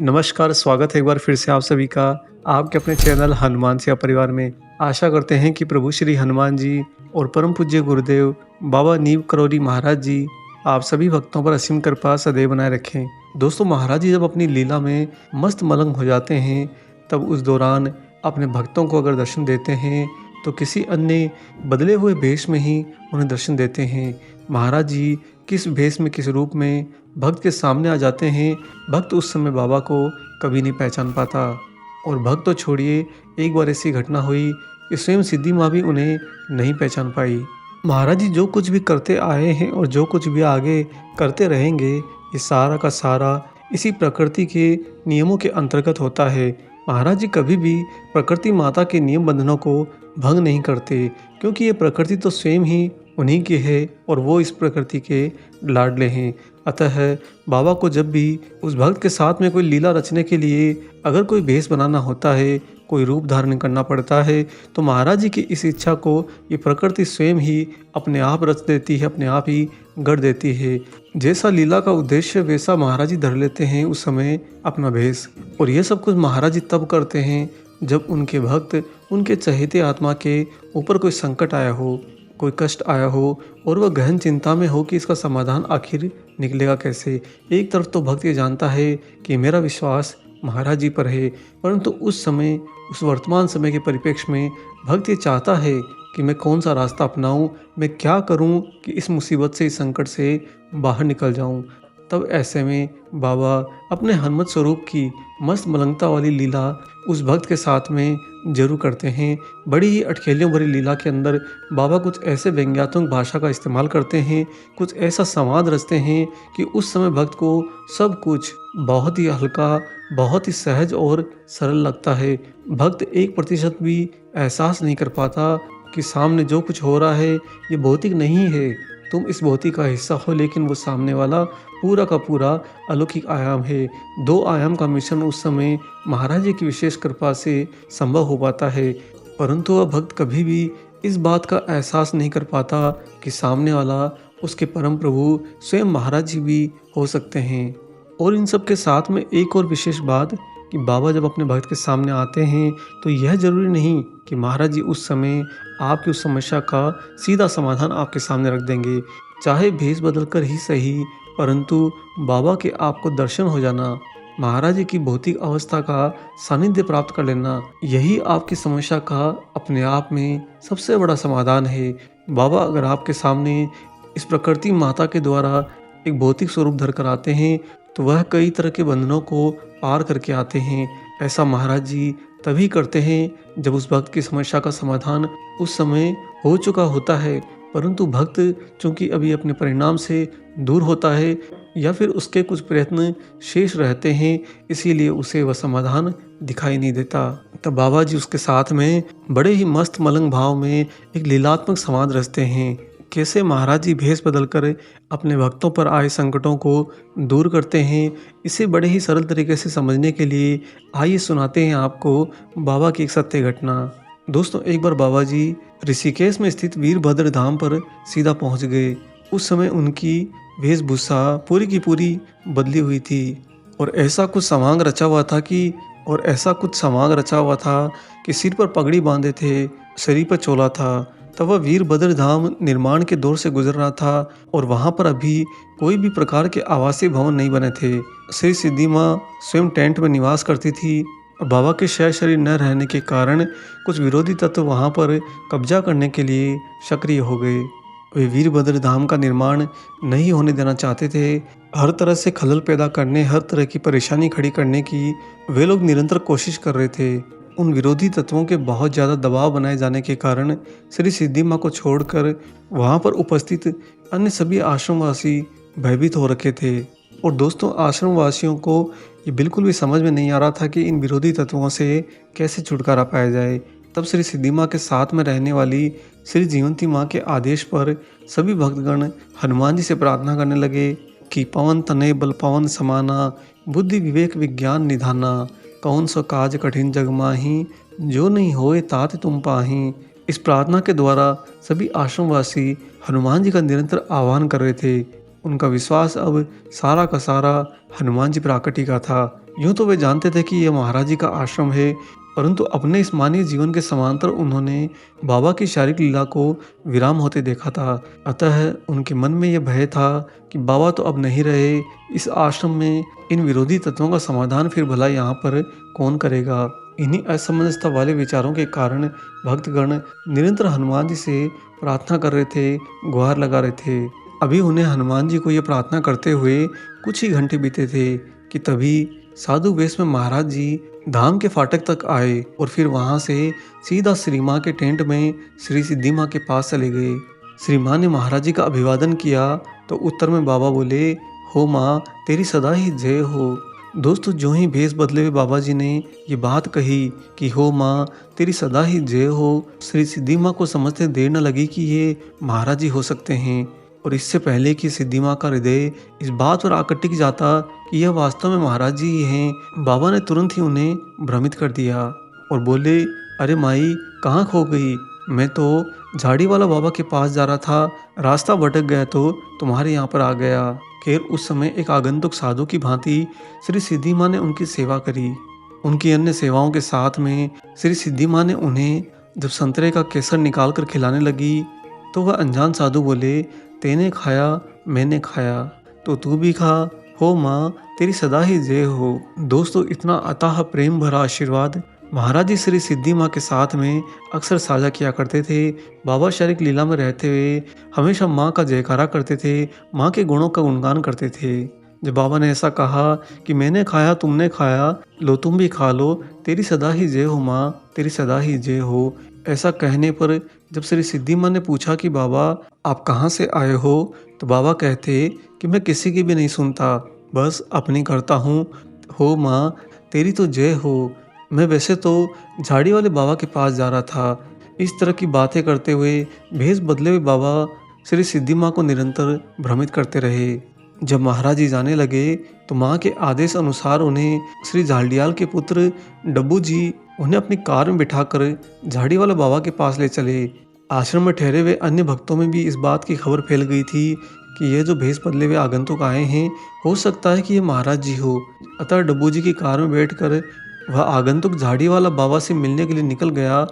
नमस्कार, स्वागत है एक बार फिर से आप सभी का आपके अपने चैनल हनुमान सिया परिवार में। आशा करते हैं कि प्रभु श्री हनुमान जी और परम पूज्य गुरुदेव बाबा नीम करौरी महाराज जी आप सभी भक्तों पर असीम कृपा सदैव बनाए रखें। दोस्तों, महाराज जी जब अपनी लीला में मस्त मलंग हो जाते हैं, तब उस दौरान अपने भक्तों को अगर दर्शन देते हैं तो किसी अन्य बदले हुए भेष में ही उन्हें दर्शन देते हैं। महाराज जी किस भेष में, किस रूप में भक्त के सामने आ जाते हैं, भक्त उस समय बाबा को कभी नहीं पहचान पाता। और भक्त तो छोड़िए, एक बार ऐसी घटना हुई कि स्वयं सिद्धि माँ भी उन्हें नहीं पहचान पाई। महाराज जी जो कुछ भी करते आए हैं और जो कुछ भी आगे करते रहेंगे, ये सारा का सारा इसी प्रकृति के नियमों के अंतर्गत होता है। महाराज जी कभी भी प्रकृति माता के नियम बंधनों को भंग नहीं करते, क्योंकि ये प्रकृति तो स्वयं ही उन्हीं की है और वो इस प्रकृति के लाडले हैं। अतः बाबा को जब भी उस भक्त के साथ में कोई लीला रचने के लिए अगर कोई भेष बनाना होता है, कोई रूप धारण करना पड़ता है, तो महाराज जी की इस इच्छा को ये प्रकृति स्वयं ही अपने आप रच देती है, अपने आप ही गढ़ देती है। जैसा लीला का उद्देश्य वैसा महाराज जी धर लेते हैं उस समय अपना भेष। और ये सब कुछ महाराज जी तब करते हैं जब उनके भक्त, उनके चहेते आत्मा के ऊपर कोई संकट आया हो, कोई कष्ट आया हो और वह गहन चिंता में हो कि इसका समाधान आखिर निकलेगा कैसे। एक तरफ तो भक्त ये जानता है कि मेरा विश्वास महाराज जी पर है, परंतु उस समय, उस वर्तमान समय के परिप्रेक्ष्य में भक्त ये चाहता है कि मैं कौन सा रास्ता अपनाऊं, मैं क्या करूं कि इस मुसीबत से, इस संकट से बाहर निकल जाऊं। तब ऐसे में बाबा अपने हनुमत स्वरूप की मस्त मलंगता वाली लीला उस भक्त के साथ में जरूर करते हैं। बड़ी ही अटखेलियों भरी लीला के अंदर बाबा कुछ ऐसे व्यंग्यात्मक भाषा का इस्तेमाल करते हैं, कुछ ऐसा संवाद रचते हैं कि उस समय भक्त को सब कुछ बहुत ही हल्का, बहुत ही सहज और सरल लगता है। भक्त 1% भी एहसास नहीं कर पाता कि सामने जो कुछ हो रहा है ये भौतिक नहीं है, तुम इस भौतिक का हिस्सा हो, लेकिन वो सामने वाला पूरा का पूरा अलौकिक आयाम है। 2 आयाम का मिश्रण उस समय महाराज जी की विशेष कृपा से संभव हो पाता है। परंतु वह भक्त कभी भी इस बात का एहसास नहीं कर पाता कि सामने वाला उसके परम प्रभु स्वयं महाराज जी भी हो सकते हैं। और इन सब के साथ में एक और विशेष बात कि बाबा जब अपने भक्त के सामने आते हैं तो यह जरूरी नहीं कि महाराज जी उस समय आपकी उस समस्या का सीधा समाधान आपके सामने रख देंगे। चाहे भेष बदल कर ही सही, परंतु बाबा के आपको दर्शन हो जाना, महाराज जी की भौतिक अवस्था का सानिध्य प्राप्त कर लेना, यही आपकी समस्या का अपने आप में सबसे बड़ा समाधान है। बाबा अगर आपके सामने इस प्रकृति माता के द्वारा एक भौतिक स्वरूप धर कर आते हैं, तो वह कई तरह के बंधनों को पार करके आते हैं। ऐसा महाराज जी तभी करते हैं जब उस भक्त की समस्या का समाधान उस समय हो चुका होता है, परंतु भक्त चूंकि अभी अपने परिणाम से दूर होता है या फिर उसके कुछ प्रयत्न शेष रहते हैं, इसीलिए उसे वह समाधान दिखाई नहीं देता। तब बाबा जी उसके साथ में बड़े ही मस्त मलंग भाव में एक लीलात्मक संवाद रचते हैं। कैसे महाराज जी भेष बदलकर अपने भक्तों पर आए संकटों को दूर करते हैं, इसे बड़े ही सरल तरीके से समझने के लिए आइए सुनाते हैं आपको बाबा की एक सत्य घटना। दोस्तों, एक बार बाबा जी ऋषिकेश में स्थित वीरभद्र धाम पर सीधा पहुंच गए। उस समय उनकी वेशभूषा पूरी की पूरी बदली हुई थी और ऐसा कुछ समांग रचा हुआ था कि सिर पर पगड़ी बांधे थे, शरीर पर चोला था। तब वह वीरभद्र धाम निर्माण के दौर से गुजर रहा था और वहां पर अभी कोई भी प्रकार के आवासीय भवन नहीं बने थे। श्री सिद्धि माँ स्वयं टेंट में निवास करती थी और बाबा के शेष शरीर न रहने के कारण कुछ विरोधी तत्व वहां पर कब्जा करने के लिए सक्रिय हो गए। वे वीरभद्र धाम का निर्माण नहीं होने देना चाहते थे। हर तरह से खलल पैदा करने, हर तरह की परेशानी खड़ी करने की वे लोग निरंतर कोशिश कर रहे थे। उन विरोधी तत्वों के बहुत ज़्यादा दबाव बनाए जाने के कारण श्री सिद्धि माँ को छोड़कर वहाँ पर उपस्थित अन्य सभी आश्रमवासी भयभीत हो रखे थे। और दोस्तों, आश्रमवासियों को ये बिल्कुल भी समझ में नहीं आ रहा था कि इन विरोधी तत्वों से कैसे छुटकारा पाया जाए। तब श्री सिद्धि माँ के साथ में रहने वाली श्री जीवंती माँ के आदेश पर सभी भक्तगण हनुमान जी से प्रार्थना करने लगे कि पवन तनय बल पवन समाना, बुद्धि विवेक विज्ञान निधाना, कौन सो काज कठिन जग माही, जो नहीं होए तात तुम पाही। इस प्रार्थना के द्वारा सभी आश्रमवासी हनुमान जी का निरंतर आह्वान कर रहे थे उनका विश्वास अब सारा का सारा हनुमान जी प्राकटी का था। यूँ तो वे जानते थे कि यह महाराज जी का आश्रम है, परंतु अपने इस मानवीय जीवन के समांतर उन्होंने बाबा की शारीरिक लीला को विराम होते देखा था। अतः उनके मन में यह भय था कि बाबा तो अब नहीं रहे, इस आश्रम में इन विरोधी तत्वों का समाधान फिर भला यहाँ पर कौन करेगा। इन्हीं असमंजसता वाले विचारों के कारण भक्तगण निरंतर हनुमान जी से प्रार्थना कर रहे थे, गुहार लगा रहे थे। अभी उन्हें हनुमान जी को ये प्रार्थना करते हुए कुछ ही घंटे बीते थे कि तभी साधु वेश में महाराज जी धाम के फाटक तक आए और फिर वहां से सीधा श्री माँ के टेंट में श्री सिद्धि माँ के पास चले गए। श्री माँ ने महाराज जी का अभिवादन किया तो उत्तर में बाबा बोले, हो माँ तेरी सदा ही जय हो। दोस्तों जो ही भेष बदले हुए बाबा जी ने ये बात कही कि हो माँ तेरी सदा ही जय हो, श्री सिद्धि माँ को समझते देर न लगी कि ये महाराज जी हो सकते हैं। और इससे पहले कि सिद्धि माँ का हृदय इस बात पर आकर टिक जाता कि यह वास्तव में महाराज जी ही हैं, बाबा ने तुरंत ही उन्हें भ्रमित कर दिया और बोले, अरे माई कहाँ खो गई? मैं तो झाड़ी वाला बाबा के पास जा रहा था, रास्ता भटक गया तो तुम्हारे यहाँ पर आ गया। खैर उस समय एक आगंतुक साधु की भांति श्री सिद्धि माँ ने उनकी सेवा करी। उनकी अन्य सेवाओं के साथ में श्री सिद्धि माँ ने उन्हें जब संतरे का केसर निकाल कर खिलाने लगी तो वह अनजान साधु बोले, तेने खाया मैंने खाया तो तू भी खा, हो माँ तेरी सदा ही जय हो। दोस्तों इतना अथाह प्रेम भरा आशीर्वाद महाराज जी श्री सिद्धि माँ के साथ में अक्सर साझा किया करते थे। बाबा शारीरिक लीला में रहते हुए हमेशा माँ का जयकारा करते थे, माँ के गुणों का गुणगान करते थे। जब बाबा ने ऐसा कहा कि मैंने खाया तुमने खाया, लो तुम भी खा लो, तेरी सदा ही जय हो माँ, तेरी सदा ही जय हो। ऐसा कहने पर जब श्री सिद्धि माँ ने पूछा कि बाबा आप कहाँ से आए हो, तो बाबा कहते कि मैं किसी की भी नहीं सुनता, बस अपनी करता हूँ। हो माँ तेरी तो जय हो। मैं वैसे तो झाड़ी वाले बाबा के पास जा रहा था। इस तरह की बातें करते हुए भेष बदले हुए बाबा श्री सिद्धि माँ को निरंतर भ्रमित करते रहे। जब महाराज जी जाने लगे तो माँ के आदेश अनुसार उन्हें श्री झाड़ियाल के पुत्र डब्बू जी उन्हें अपनी कार में बिठाकर झाड़ी वाले बाबा के पास ले चले। आश्रम में ठहरे हुए अन्य भक्तों में भी इस बात की खबर फैल गई थी कि ये जो भेष बदले हुए आगंतुक आए हैं, हो सकता है कि ये महाराज जी हो। अतः डब्बू जी की कार में बैठकर वह आगंतुक झाड़ी वाला बाबा से मिलने के लिए निकल गया।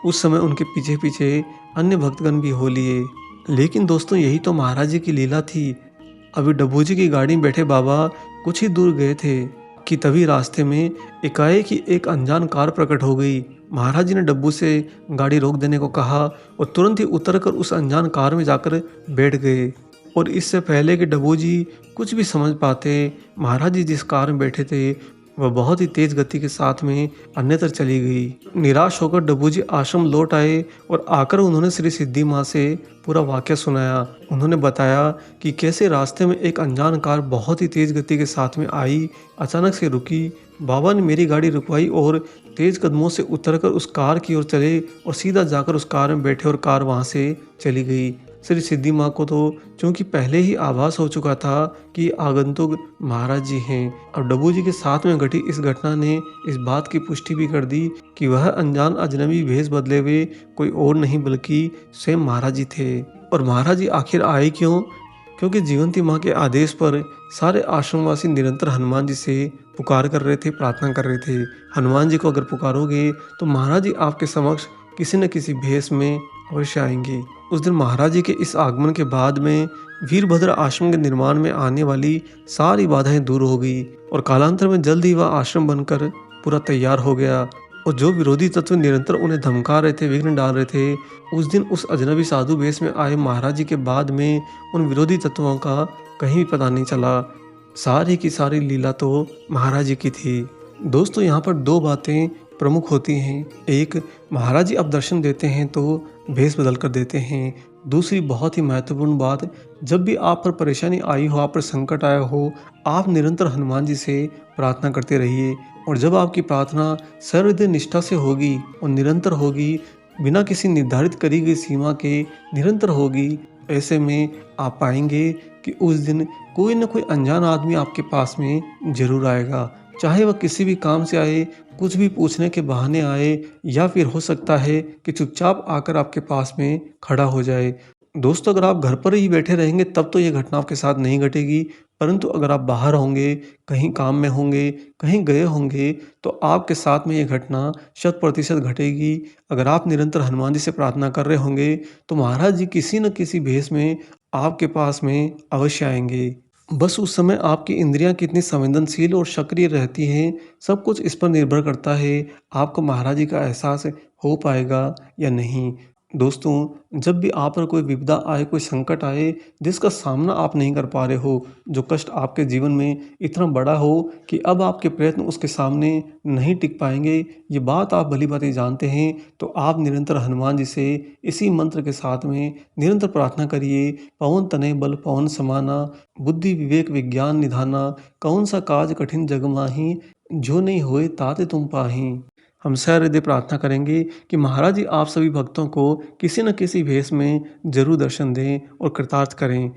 उस समय उनके पीछे पीछे अन्य भक्तगण भी हो लिए। लेकिन दोस्तों यही तो महाराज जी की लीला थी। अभी डब्बू जी की गाड़ी में बैठे बाबा कुछ ही दूर गए थे कि तभी रास्ते में एकाएक ही एक अनजान कार प्रकट हो गई। महाराज जी ने डब्बू से गाड़ी रोक देने को कहा और तुरंत ही उतरकर उस अनजान कार में जाकर बैठ गए। और इससे पहले कि डब्बू जी कुछ भी समझ पाते, महाराज जी जिस कार में बैठे थे वह बहुत ही तेज गति के साथ में अन्यत्र चली गई। निराश होकर डब्बू जी आश्रम लौट आए और आकर उन्होंने श्री सिद्धि माँ से पूरा वाकया सुनाया। उन्होंने बताया कि कैसे रास्ते में एक अनजान कार बहुत ही तेज गति के साथ में आई, अचानक से रुकी। बाबा ने मेरी गाड़ी रुकवाई और तेज कदमों से उतरकर उस कार की ओर चले और सीधा जाकर उस कार में बैठे और कार वहां से चली गई। श्री सिद्धि माँ को तो चूंकि पहले ही आभास हो चुका था कि आगंतुक महाराज जी हैं। अब डब्बू जी के साथ में घटी इस घटना ने इस बात की पुष्टि भी कर दी कि वह अनजान अजनबी भेष बदले हुए कोई और नहीं बल्कि स्वयं महाराज जी थे। और महाराज जी आखिर आए क्यों? क्योंकि जीवंती माँ के आदेश पर सारे आश्रमवासी निरंतर हनुमान जी से पुकार कर रहे थे, प्रार्थना कर रहे थे। हनुमान जी को अगर पुकारोगे तो महाराज जी आपके समक्ष किसी न किसी भेष में अवश्य आएंगे। उस दिन महाराज जी के इस आगमन के बाद में वीरभद्र आश्रम के निर्माण में आने वाली सारी बाधाएं दूर हो गई और कालांतर में जल्द ही वह आश्रम बनकर पूरा तैयार हो गया। और जो विरोधी तत्व निरंतर उन्हें धमका रहे थे, विघ्न डाल रहे थे, उस दिन उस अजनबी साधु वेश में आए महाराज जी के बाद में उन विरोधी तत्वों का कहीं भी पता नहीं चला। सारी की सारी लीला तो महाराज जी की थी। दोस्तों यहाँ पर दो बातें प्रमुख होती हैं। एक, महाराज जी अब दर्शन देते हैं तो भेष बदल कर देते हैं। दूसरी बहुत ही महत्वपूर्ण बात, जब भी आप पर परेशानी आई हो, आप पर संकट आया हो, आप निरंतर हनुमान जी से प्रार्थना करते रहिए। और जब आपकी प्रार्थना सहृदय निष्ठा से होगी और निरंतर होगी, बिना किसी निर्धारित करी गई सीमा के निरंतर होगी, ऐसे में आप पाएंगे कि उस दिन कोई न कोई अनजान आदमी आपके पास में जरूर आएगा। चाहे वह किसी भी काम से आए, कुछ भी पूछने के बहाने आए, या फिर हो सकता है कि चुपचाप आकर आपके पास में खड़ा हो जाए। दोस्तों, अगर आप घर पर ही बैठे रहेंगे तब तो ये घटना आपके साथ नहीं घटेगी, परंतु अगर आप बाहर होंगे, कहीं काम में होंगे, कहीं गए होंगे, तो आपके साथ में ये घटना शत प्रतिशत घटेगी। अगर आप निरंतर हनुमान जी से प्रार्थना कर रहे होंगे, तो महाराज जी किसी न किसी भेष में आपके पास में अवश्य आएँगे। बस उस समय आपकी इंद्रियाँ कितनी संवेदनशील और सक्रिय रहती हैं, सब कुछ इस पर निर्भर करता है, आपको महाराज जी का एहसास हो पाएगा या नहीं। दोस्तों, जब भी आप पर कोई विपदा आए, कोई संकट आए, जिसका सामना आप नहीं कर पा रहे हो, जो कष्ट आपके जीवन में इतना बड़ा हो कि अब आपके प्रयत्न उसके सामने नहीं टिक पाएँगे, ये बात आप भली-भाँति जानते हैं, तो आप निरंतर हनुमान जी से इसी मंत्र के साथ में निरंतर प्रार्थना करिए, पवन तनय बल पवन समाना, बुद्धि विवेक विज्ञान निधाना, कौन सा काज कठिन जग माही, जो नहीं होए तात तुम पाही। हम सहृदय प्रार्थना करेंगे कि महाराज जी आप सभी भक्तों को किसी न किसी भेष में ज़रूर दर्शन दें और कृतार्थ करें।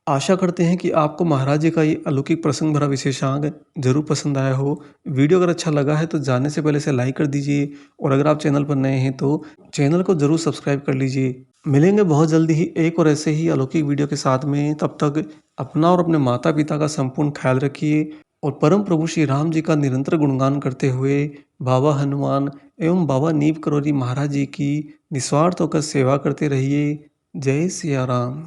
आशा करते हैं कि आपको महाराज जी का ये अलौकिक प्रसंग भरा विशेषांक ज़रूर पसंद आया हो। वीडियो अगर अच्छा लगा है तो जाने से पहले इसे लाइक कर दीजिए और अगर आप चैनल पर नए हैं तो चैनल को ज़रूर सब्सक्राइब कर लीजिए। मिलेंगे बहुत जल्दी ही एक और ऐसे ही अलौकिक वीडियो के साथ में। तब तक अपना और अपने माता-पिता का संपूर्ण ख़्याल रखिए और परम प्रभु श्री राम जी का निरंतर गुणगान करते हुए बाबा हनुमान एवं बाबा नीम करोली महाराज जी की निस्वार्थ होकर सेवा करते रहिए। जय सिया राम।